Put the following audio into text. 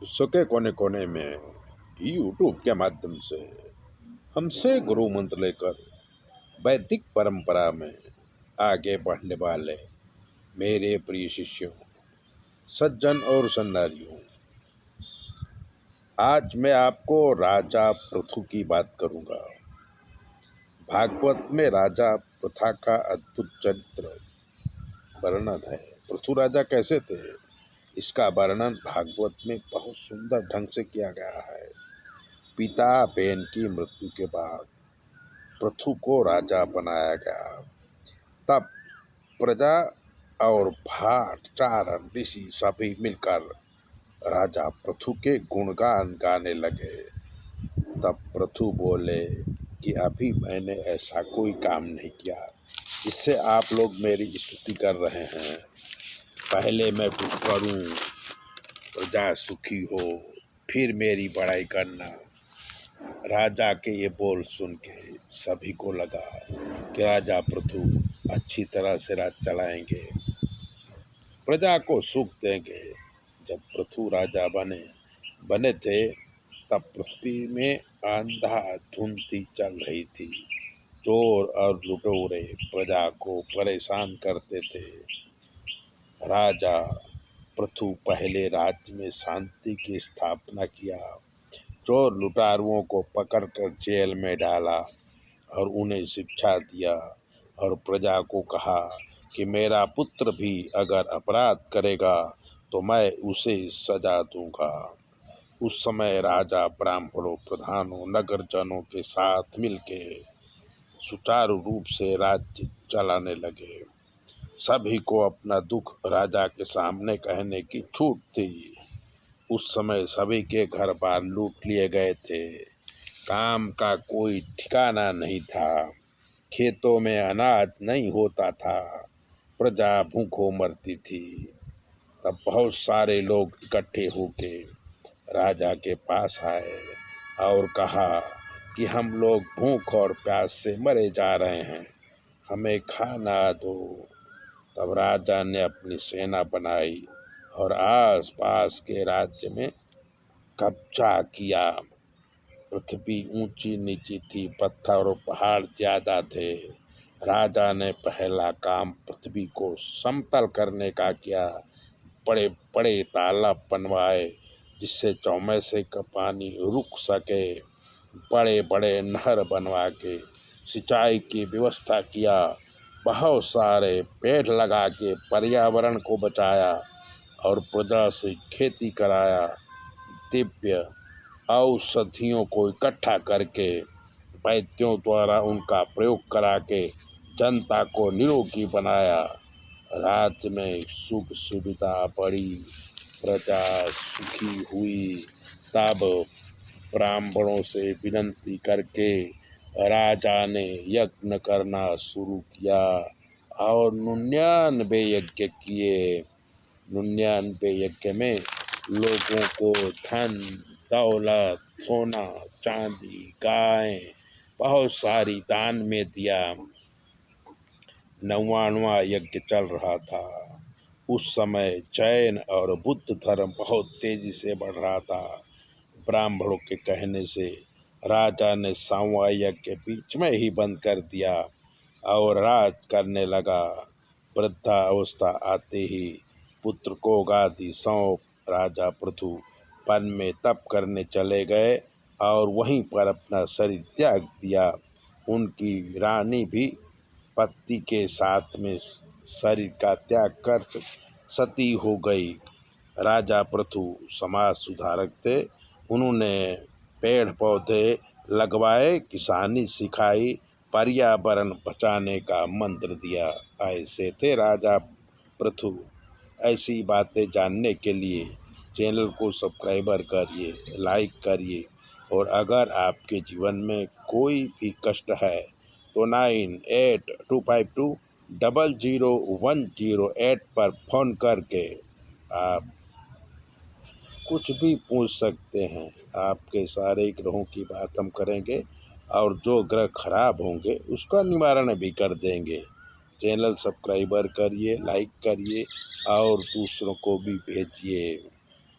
विश्व के कोने कोने में यूट्यूब के माध्यम से हमसे गुरु मंत्र लेकर वैदिक परंपरा में आगे बढ़ने वाले मेरे प्रिय शिष्यों, सज्जन और सन्नारियों, आज मैं आपको राजा पृथु की बात करूंगा। भागवत में राजा प्रथा का अद्भुत चरित्र वर्णन है। पृथु राजा कैसे थे, इसका वर्णन भागवत में बहुत सुंदर ढंग से किया गया है। पिता बहन की मृत्यु के बाद पृथु को राजा बनाया गया। तब प्रजा और भाट चारण ऋषि सभी मिलकर राजा पृथु के गुणगान गाने लगे। तब पृथु बोले कि अभी मैंने ऐसा कोई काम नहीं किया जिससे आप लोग मेरी स्तुति कर रहे हैं। पहले मैं कुछ करूं, प्रजा सुखी हो, फिर मेरी बड़ाई करना। राजा के ये बोल सुन के सभी को लगा कि राजा पृथु अच्छी तरह से राज चलाएंगे, प्रजा को सुख देंगे। जब पृथु राजा बने थे तब पृथ्वी में अंधाधुंधी चल रही थी। चोर और लुटेरे प्रजा को परेशान करते थे। राजा पृथु पहले राज्य में शांति की स्थापना किया। चोर लुटारुओं को पकड़कर जेल में डाला और उन्हें शिक्षा दिया और प्रजा को कहा कि मेरा पुत्र भी अगर अपराध करेगा तो मैं उसे सजा दूंगा। उस समय राजा ब्राह्मणों, प्रधानों, नगरजनों के साथ मिलके सुचारू रूप से राज्य चलाने लगे। सभी को अपना दुख राजा के सामने कहने की छूट थी। उस समय सभी के घर बार लूट लिए गए थे। काम का कोई ठिकाना नहीं था। खेतों में अनाज नहीं होता था। प्रजा भूखों मरती थी। तब बहुत सारे लोग इकट्ठे होके राजा के पास आए और कहा कि हम लोग भूख और प्यास से मरे जा रहे हैं, हमें खाना दो। तब राजा ने अपनी सेना बनाई और आसपास के राज्य में कब्जा किया। पृथ्वी ऊंची नीची थी, पत्थर और पहाड़ ज्यादा थे। राजा ने पहला काम पृथ्वी को समतल करने का किया। बड़े बड़े तालाब बनवाए जिससे चौमेसे का पानी रुक सके। बड़े बड़े नहर बनवा के सिंचाई की व्यवस्था किया। बहुत सारे पेड़ लगा के पर्यावरण को बचाया और प्रजा से खेती कराया। दिव्य औषधियों को इकट्ठा करके वैद्यों द्वारा उनका प्रयोग करा के जनता को निरोगी बनाया। राज्य में सुख सुविधा बढ़ी, प्रजा सुखी हुई। तब ब्राह्मणों से विनती करके राजा ने यज्ञ करना शुरू किया और 99 यज्ञ किए। 99 यज्ञ में लोगों को धन दौलत, सोना चांदी, गाय बहुत सारी दान में दिया। 99वां यज्ञ चल रहा था। उस समय जैन और बुद्ध धर्म बहुत तेजी से बढ़ रहा था। ब्राह्मणों के कहने से राजा ने 100वां यज्ञ बीच में ही बंद कर दिया और राज करने लगा। वृद्धावस्था आते ही पुत्र को गादी सौंप राजा पृथु वन में तप करने चले गए और वहीं पर अपना शरीर त्याग दिया। उनकी रानी भी पति के साथ में शरीर का त्याग कर सती हो गई। राजा पृथु समाज सुधारक थे। उन्होंने पेड़ पौधे लगवाए, किसानी सिखाई, पर्यावरण बचाने का मंत्र दिया। ऐसे थे राजा पृथु। ऐसी बातें जानने के लिए चैनल को सब्सक्राइबर करिए, लाइक करिए और अगर आपके जीवन में कोई भी कष्ट है तो 9825200108 पर फ़ोन करके आप कुछ भी पूछ सकते हैं। आपके सारे ग्रहों की बात हम करेंगे और जो ग्रह खराब होंगे उसका निवारण भी कर देंगे। चैनल सब्सक्राइबर करिए, लाइक करिए और दूसरों को भी भेजिए।